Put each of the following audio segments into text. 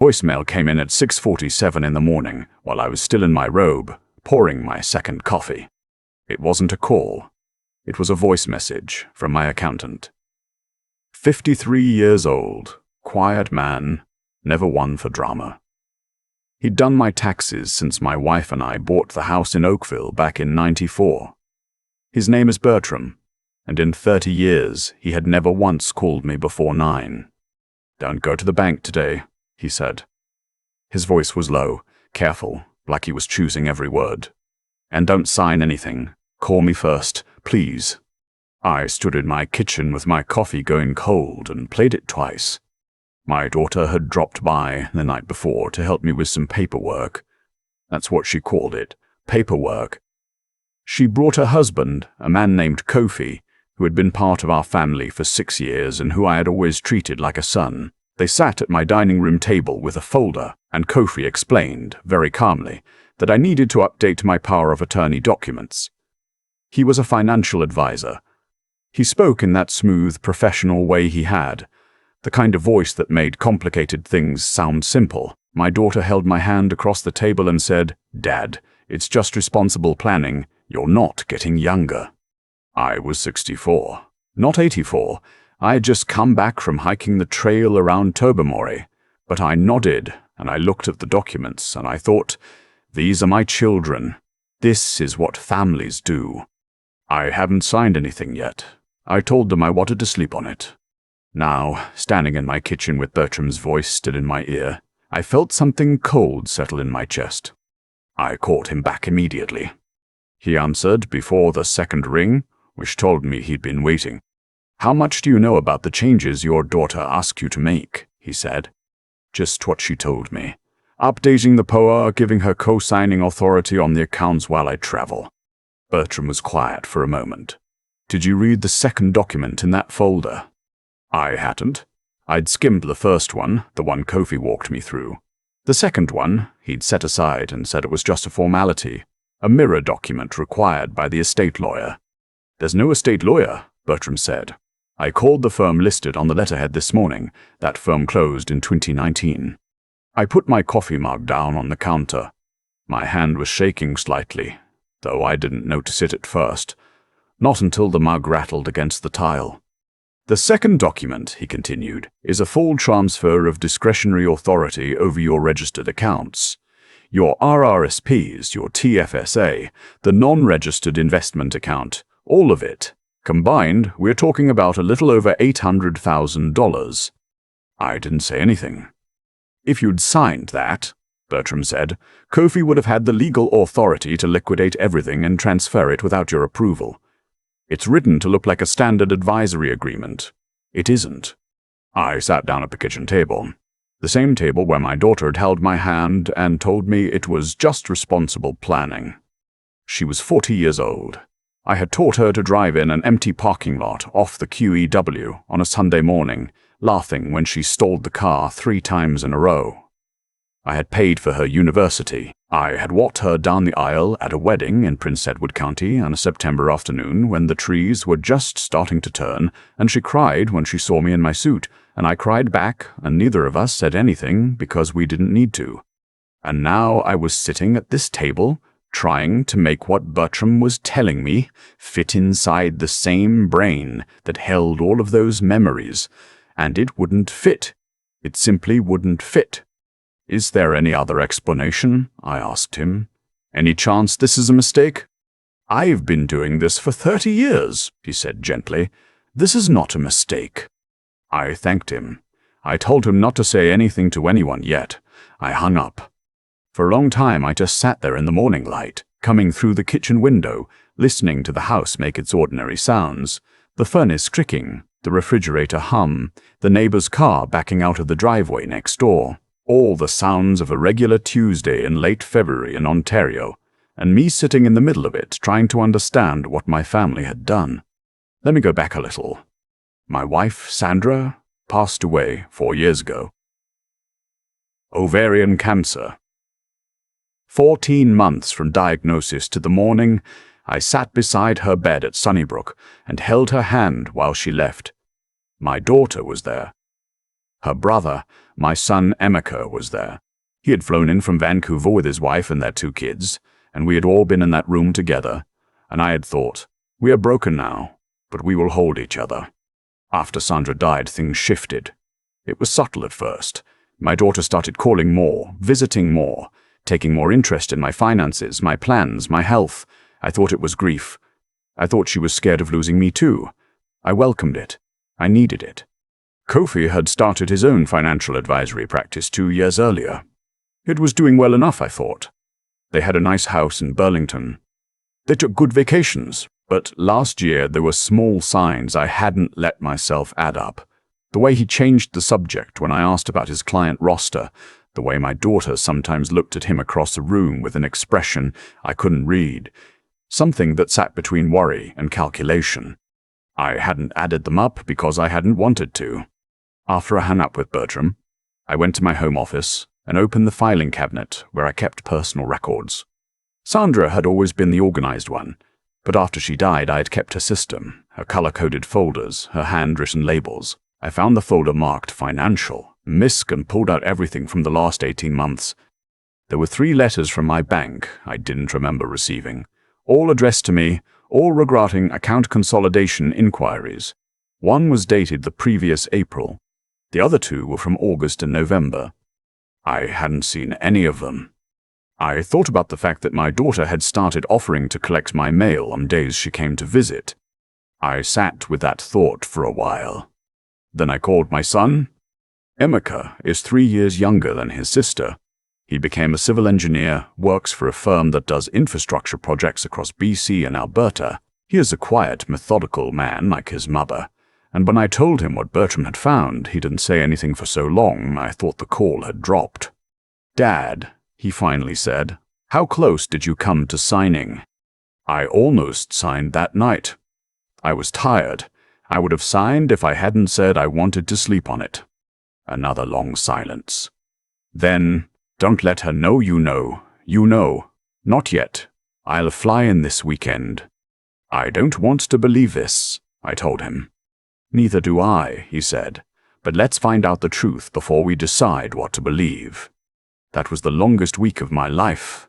Voicemail came in at 6:47 in the morning while I was still in my robe, pouring my second coffee. It wasn't a call. It was a voice message from my accountant. 53 years old, quiet man, never one for drama. He'd done my taxes since my wife and I bought the house in Oakville back in '94. His name is Bertram, and in 30 years he had never once called me before 9. "Don't go to the bank today," he said. His voice was low, careful, like he was choosing every word. "And don't sign anything. Call me first, please." I stood in my kitchen with my coffee going cold and played it twice. My daughter had dropped by the night before to help me with some paperwork. That's what she called it, paperwork. She brought her husband, a man named Kofi, who had been part of our family for 6 years and who I had always treated like a son. They sat at my dining room table with a folder, and Kofi explained, very calmly, that I needed to update my power of attorney documents. He was a financial advisor. He spoke in that smooth, professional way he had, the kind of voice that made complicated things sound simple. My daughter held my hand across the table and said, "Dad, it's just responsible planning. You're not getting younger." I was 64, not 84. I had just come back from hiking the trail around Tobermory, but I nodded and I looked at the documents and I thought, these are my children. This is what families do. I haven't signed anything yet. I told them I wanted to sleep on it. Now, standing in my kitchen with Bertram's voice still in my ear, I felt something cold settle in my chest. I called him back immediately. He answered before the second ring, which told me he'd been waiting. "How much do you know about the changes your daughter asked you to make?" he said. "Just what she told me. Updating the POA, giving her co-signing authority on the accounts while I travel." Bertram was quiet for a moment. "Did you read the second document in that folder?" I hadn't. I'd skimmed the first one, the one Kofi walked me through. The second one he'd set aside and said it was just a formality, a mirror document required by the estate lawyer. "There's no estate lawyer," Bertram said. "I called the firm listed on the letterhead this morning. That firm closed in 2019. I put my coffee mug down on the counter. My hand was shaking slightly, though I didn't notice it at first. Not until the mug rattled against the tile. "The second document," he continued, "is a full transfer of discretionary authority over your registered accounts. Your RRSPs, your TFSA, the non-registered investment account, all of it. Combined, we're talking about a little over $800,000. I didn't say anything. "If you'd signed that," Bertram said, "Kofi would have had the legal authority to liquidate everything and transfer it without your approval. It's written to look like a standard advisory agreement. It isn't." I sat down at the kitchen table, the same table where my daughter had held my hand and told me it was just responsible planning. She was 40 years old. I had taught her to drive in an empty parking lot off the QEW on a Sunday morning, laughing when she stalled the car 3 times in a row. I had paid for her university. I had walked her down the aisle at a wedding in Prince Edward County on a September afternoon when the trees were just starting to turn, and she cried when she saw me in my suit, and I cried back, and neither of us said anything because we didn't need to. And now I was sitting at this table, trying to make what Bertram was telling me fit inside the same brain that held all of those memories, and it wouldn't fit. It simply wouldn't fit. "Is there any other explanation?" I asked him. "Any chance this is a mistake?" "I've been doing this for 30 years, he said gently. "This is not a mistake." I thanked him. I told him not to say anything to anyone yet. I hung up. For a long time I just sat there in the morning light, coming through the kitchen window, listening to the house make its ordinary sounds, the furnace creaking, the refrigerator hum, the neighbor's car backing out of the driveway next door. All the sounds of a regular Tuesday in late February in Ontario, and me sitting in the middle of it trying to understand what my family had done. Let me go back a little. My wife, Sandra, passed away 4 years ago. Ovarian cancer. 14 months from diagnosis to the morning, I sat beside her bed at Sunnybrook and held her hand while she left. My daughter was there. Her brother, my son Emeka, was there. He had flown in from Vancouver with his wife and their 2 kids, and we had all been in that room together, and I had thought, we are broken now, but we will hold each other. After Sandra died, things shifted. It was subtle at first. My daughter started calling more, visiting more, taking more interest in my finances, my plans, my health. I thought it was grief. I thought she was scared of losing me too. I welcomed it. I needed it. Kofi had started his own financial advisory practice 2 years earlier. It was doing well enough, I thought. They had a nice house in Burlington. They took good vacations, but last year there were small signs I hadn't let myself add up. The way he changed the subject when I asked about his client roster, the way my daughter sometimes looked at him across the room with an expression I couldn't read, something that sat between worry and calculation. I hadn't added them up because I hadn't wanted to. After I hung up with Bertram, I went to my home office and opened the filing cabinet where I kept personal records. Sandra had always been the organized one, but after she died I had kept her system, her color-coded folders, her handwritten labels. I found the folder marked Financial, MISC, and pulled out everything from the last 18 months. There were 3 letters from my bank I didn't remember receiving, all addressed to me, all regarding account consolidation inquiries. One was dated the previous April. The other 2 were from August and November. I hadn't seen any of them. I thought about the fact that my daughter had started offering to collect my mail on days she came to visit. I sat with that thought for a while. Then I called my son. Emeka is 3 years younger than his sister. He became a civil engineer, works for a firm that does infrastructure projects across BC and Alberta. He is a quiet, methodical man like his mother. And when I told him what Bertram had found, he didn't say anything for so long I thought the call had dropped. "Dad," he finally said, "how close did you come to signing?" I almost signed that night. I was tired. I would have signed if I hadn't said I wanted to sleep on it. Another long silence. Then, "Don't let her know you know. You know. Not yet. I'll fly in this weekend." "I don't want to believe this," I told him. "Neither do I," he said, "but let's find out the truth before we decide what to believe." That was the longest week of my life.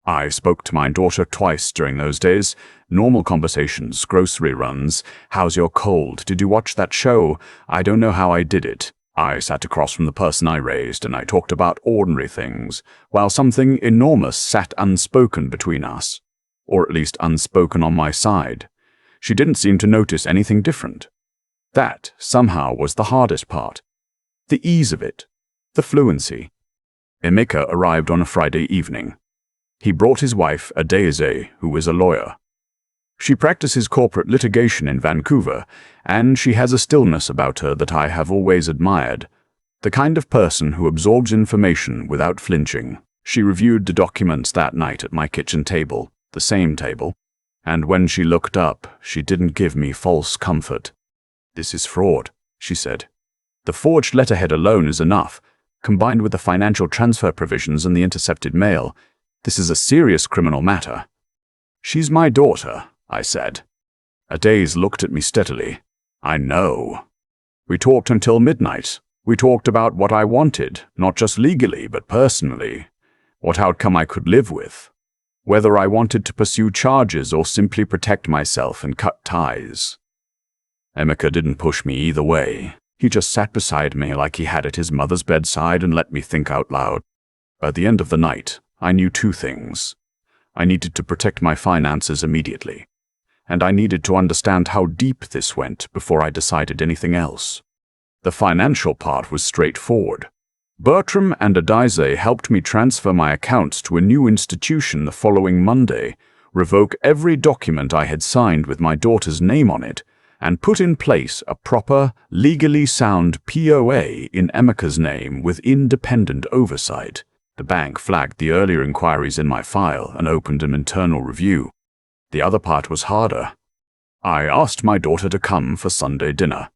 I spoke to my daughter twice during those days. Normal conversations, grocery runs. "How's your cold? Did you watch that show? I don't know how I did it." I sat across from the person I raised and I talked about ordinary things, while something enormous sat unspoken between us, or at least unspoken on my side. She didn't seem to notice anything different. That, somehow, was the hardest part. The ease of it. The fluency. Emeka arrived on a Friday evening. He brought his wife, Adaeze, who is a lawyer. She practices corporate litigation in Vancouver, and she has a stillness about her that I have always admired. The kind of person who absorbs information without flinching. She reviewed the documents that night at my kitchen table, the same table, and when she looked up, she didn't give me false comfort. "This is fraud," she said. "The forged letterhead alone is enough, combined with the financial transfer provisions and the intercepted mail. This is a serious criminal matter." "She's my daughter," I said. Adaze looked at me steadily. "I know." We talked until midnight. We talked about what I wanted, not just legally, but personally. What outcome I could live with. Whether I wanted to pursue charges or simply protect myself and cut ties. Emeka didn't push me either way. He just sat beside me like he had at his mother's bedside and let me think out loud. By the end of the night, I knew 2 things. I needed to protect my finances immediately, and I needed to understand how deep this went before I decided anything else. The financial part was straightforward. Bertram and Adaeze helped me transfer my accounts to a new institution the following Monday, revoke every document I had signed with my daughter's name on it, and put in place a proper, legally sound POA in Emeka's name with independent oversight. The bank flagged the earlier inquiries in my file and opened an internal review. The other part was harder. I asked my daughter to come for Sunday dinner.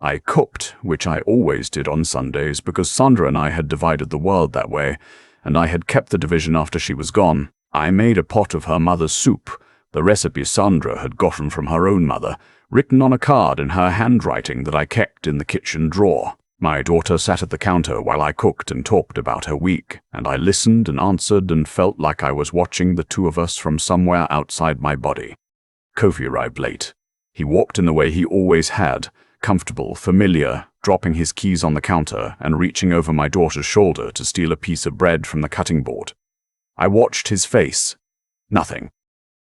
I cooked, which I always did on Sundays because Sandra and I had divided the world that way, and I had kept the division after she was gone. I made a pot of her mother's soup, the recipe Sandra had gotten from her own mother, written on a card in her handwriting that I kept in the kitchen drawer. My daughter sat at the counter while I cooked and talked about her week, and I listened and answered and felt like I was watching the two of us from somewhere outside my body. Kofi arrived late. He walked in the way he always had, comfortable, familiar, dropping his keys on the counter and reaching over my daughter's shoulder to steal a piece of bread from the cutting board. I watched his face. Nothing.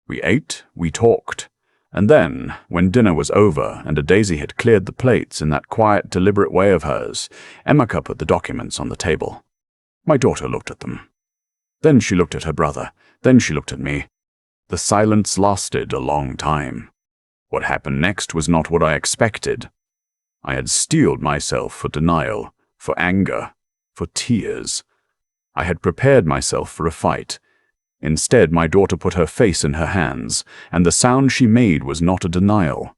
We ate, we talked. And then, when dinner was over and Daisy had cleared the plates in that quiet, deliberate way of hers, Emeka put the documents on the table. My daughter looked at them. Then she looked at her brother. Then she looked at me. The silence lasted a long time. What happened next was not what I expected. I had steeled myself for denial, for anger, for tears. I had prepared myself for a fight. Instead, my daughter put her face in her hands, and the sound she made was not a denial.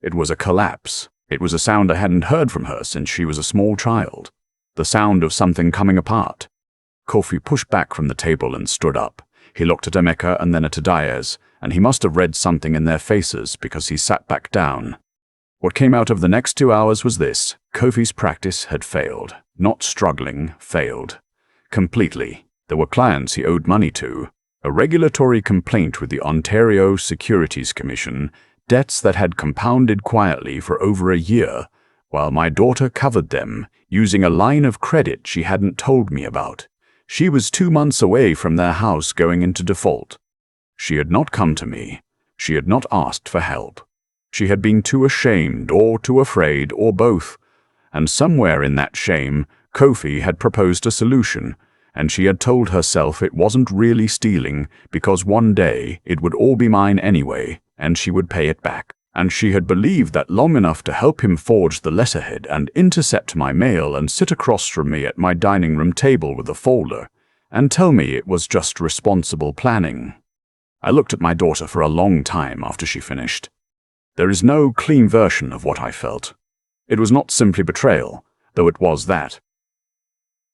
It was a collapse. It was a sound I hadn't heard from her since she was a small child. The sound of something coming apart. Kofi pushed back from the table and stood up. He looked at Emeka and then at Adias, and he must have read something in their faces because he sat back down. What came out of the next 2 hours was this: Kofi's practice had failed. Not struggling, failed. Completely. There were clients he owed money to, a regulatory complaint with the Ontario Securities Commission, debts that had compounded quietly for over a year, while my daughter covered them using a line of credit she hadn't told me about. She was 2 months away from their house going into default. She had not come to me. She had not asked for help. She had been too ashamed or too afraid or both, and somewhere in that shame, Kofi had proposed a solution, and she had told herself it wasn't really stealing because one day it would all be mine anyway, and she would pay it back. And she had believed that long enough to help him forge the letterhead and intercept my mail and sit across from me at my dining room table with a folder, and tell me it was just responsible planning. I looked at my daughter for a long time after she finished. There is no clean version of what I felt. It was not simply betrayal, though it was that.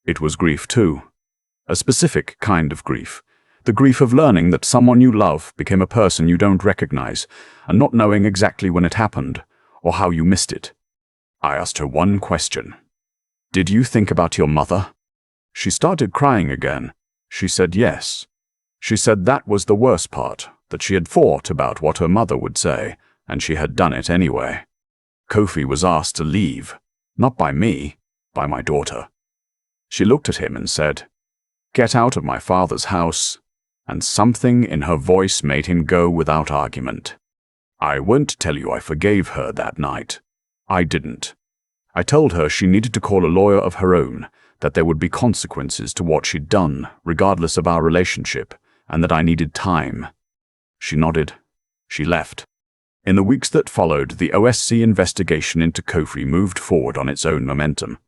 It was grief too. A specific kind of grief. The grief of learning that someone you love became a person you don't recognize, and not knowing exactly when it happened, or how you missed it. I asked her one question. "Did you think about your mother?" She started crying again. She said yes. She said that was the worst part, that she had thought about what her mother would say, and she had done it anyway. Kofi was asked to leave, not by me, by my daughter. She looked at him and said, "Get out of my father's house," and something in her voice made him go without argument. I won't tell you I forgave her that night. I didn't. I told her she needed to call a lawyer of her own, that there would be consequences to what she'd done, regardless of our relationship, and that I needed time. She nodded. She left. In the weeks that followed, the OSC investigation into Kofi moved forward on its own momentum,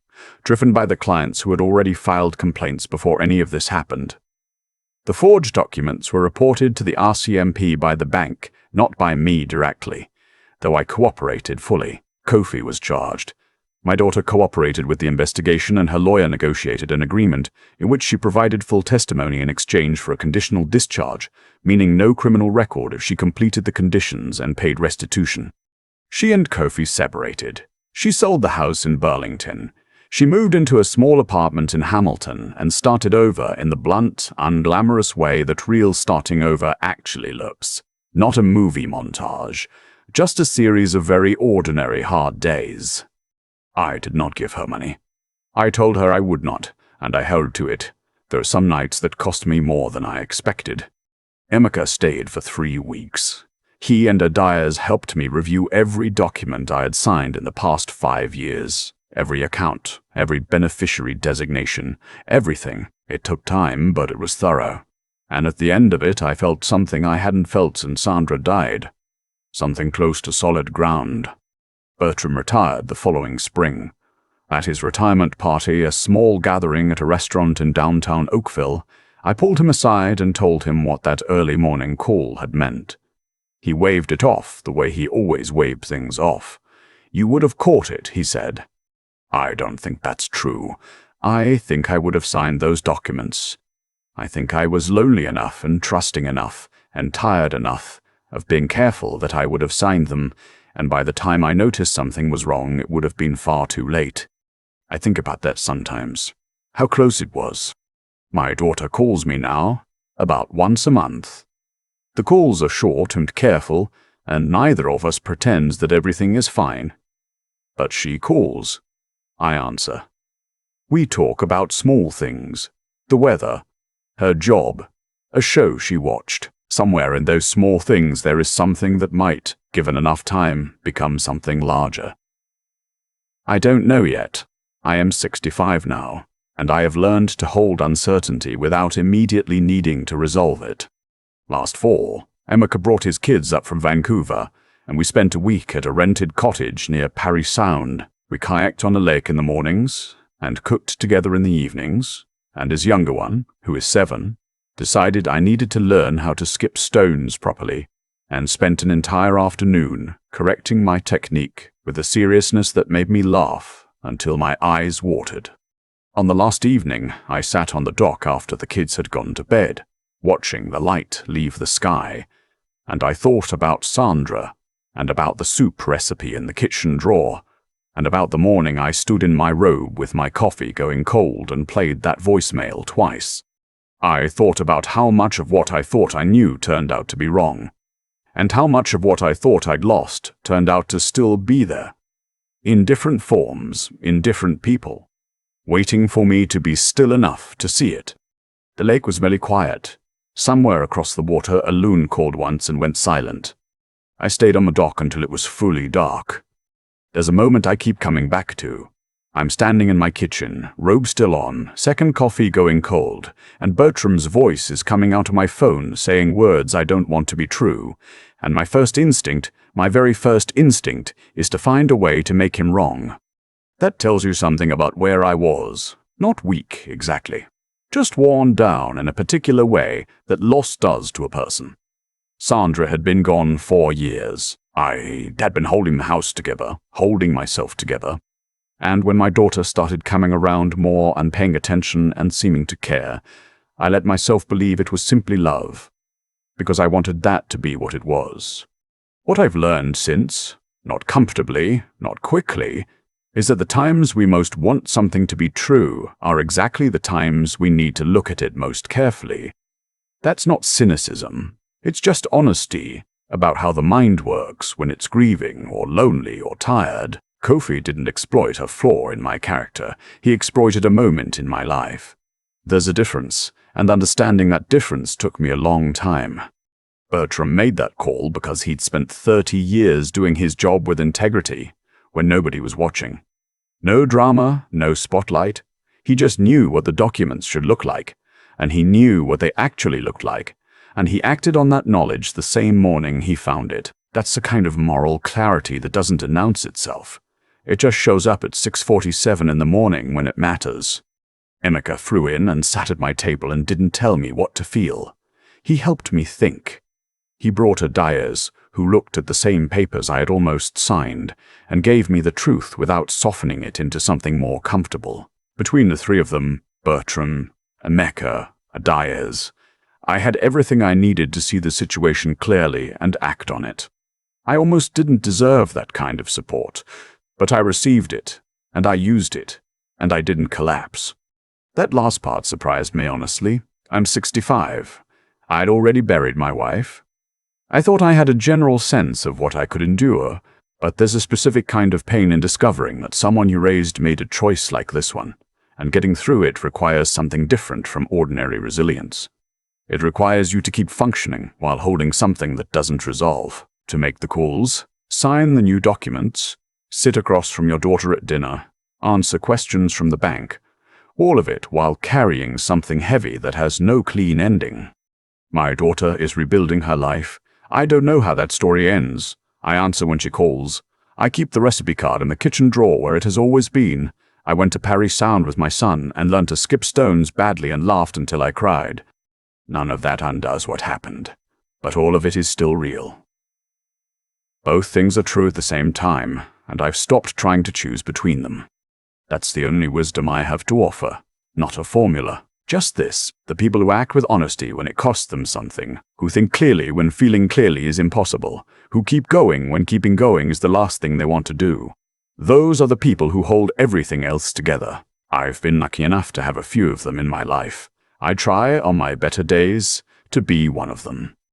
driven by the clients who had already filed complaints before any of this happened. The forged documents were reported to the RCMP by the bank, not by me directly, though I cooperated fully. Kofi was charged. My daughter cooperated with the investigation, and her lawyer negotiated an agreement in which she provided full testimony in exchange for a conditional discharge, meaning no criminal record if she completed the conditions and paid restitution. She and Kofi separated. She sold the house in Burlington. She moved into a small apartment in Hamilton and started over in the blunt, unglamorous way that real starting over actually looks. Not a movie montage, just a series of very ordinary hard days. I did not give her money. I told her I would not, and I held to it. There were some nights that cost me more than I expected. Emeka stayed for 3 weeks. He and Adias helped me review every document I had signed in the past 5 years. Every account, every beneficiary designation, everything. It took time, but it was thorough. And at the end of it, I felt something I hadn't felt since Sandra died. Something close to solid ground. Bertram retired the following spring. At his retirement party, a small gathering at a restaurant in downtown Oakville, I pulled him aside and told him what that early morning call had meant. He waved it off the way he always waved things off. "You would have caught it," he said. "I don't think that's true. I think I would have signed those documents. I think I was lonely enough and trusting enough and tired enough of being careful that I would have signed them, and by the time I noticed something was wrong, it would have been far too late." I think about that sometimes. How close it was. My daughter calls me now, about once a month. The calls are short and careful, and neither of us pretends that everything is fine. But she calls. I answer. We talk about small things, the weather, her job, a show she watched. Somewhere in those small things there is something that might, given enough time, become something larger. I don't know yet. I am 65 now, and I have learned to hold uncertainty without immediately needing to resolve it. Last fall, Emeka brought his kids up from Vancouver, and we spent a week at a rented cottage near Parry Sound. We kayaked on a lake in the mornings, and cooked together in the evenings, and his younger one, who is 7, decided I needed to learn how to skip stones properly, and spent an entire afternoon correcting my technique with a seriousness that made me laugh until my eyes watered. On the last evening, I sat on the dock after the kids had gone to bed, watching the light leave the sky, and I thought about Sandra, and about the soup recipe in the kitchen drawer, and about the morning I stood in my robe with my coffee going cold and played that voicemail twice. I thought about how much of what I thought I knew turned out to be wrong, and how much of what I thought I'd lost turned out to still be there, in different forms, in different people, waiting for me to be still enough to see it. The lake was very quiet. Somewhere across the water a loon called once and went silent. I stayed on the dock until it was fully dark. There's a moment I keep coming back to. I'm standing in my kitchen, robe still on, second coffee going cold, and Bertram's voice is coming out of my phone saying words I don't want to be true, and my very first instinct, is to find a way to make him wrong. That tells you something about where I was. Not weak, exactly. Just worn down in a particular way that loss does to a person. Sandra had been gone 4 years. I had been holding the house together, holding myself together. And when my daughter started coming around more and paying attention and seeming to care, I let myself believe it was simply love, because I wanted that to be what it was. What I've learned since, not comfortably, not quickly, is that the times we most want something to be true are exactly the times we need to look at it most carefully. That's not cynicism. It's just honesty about how the mind works when it's grieving or lonely or tired. Kofi didn't exploit a flaw in my character. He exploited a moment in my life. There's a difference, and understanding that difference took me a long time. Bertram made that call because he'd spent 30 years doing his job with integrity, when nobody was watching. No drama, no spotlight. He just knew what the documents should look like, and he knew what they actually looked like, and he acted on that knowledge the same morning he found it. That's the kind of moral clarity that doesn't announce itself. It just shows up at 6:47 in the morning when it matters. Emeka flew in and sat at my table and didn't tell me what to feel. He helped me think. He brought a Dyers, who looked at the same papers I had almost signed, and gave me the truth without softening it into something more comfortable. Between the three of them, Bertram, Emeka, Dyers, I had everything I needed to see the situation clearly and act on it. I almost didn't deserve that kind of support, but I received it, and I used it, and I didn't collapse. That last part surprised me, honestly. I'm 65. I'd already buried my wife. I thought I had a general sense of what I could endure, but there's a specific kind of pain in discovering that someone you raised made a choice like this one, and getting through it requires something different from ordinary resilience. It requires you to keep functioning while holding something that doesn't resolve, to make the calls, sign the new documents, sit across from your daughter at dinner, answer questions from the bank, all of it while carrying something heavy that has no clean ending. My daughter is rebuilding her life. I don't know how that story ends. I answer when she calls. I keep the recipe card in the kitchen drawer where it has always been. I went to Parry Sound with my son and learned to skip stones badly and laughed until I cried. None of that undoes what happened, but all of it is still real. Both things are true at the same time, and I've stopped trying to choose between them. That's the only wisdom I have to offer, not a formula. Just this: the people who act with honesty when it costs them something, who think clearly when feeling clearly is impossible, who keep going when keeping going is the last thing they want to do. Those are the people who hold everything else together. I've been lucky enough to have a few of them in my life. I try, on my better days, to be one of them.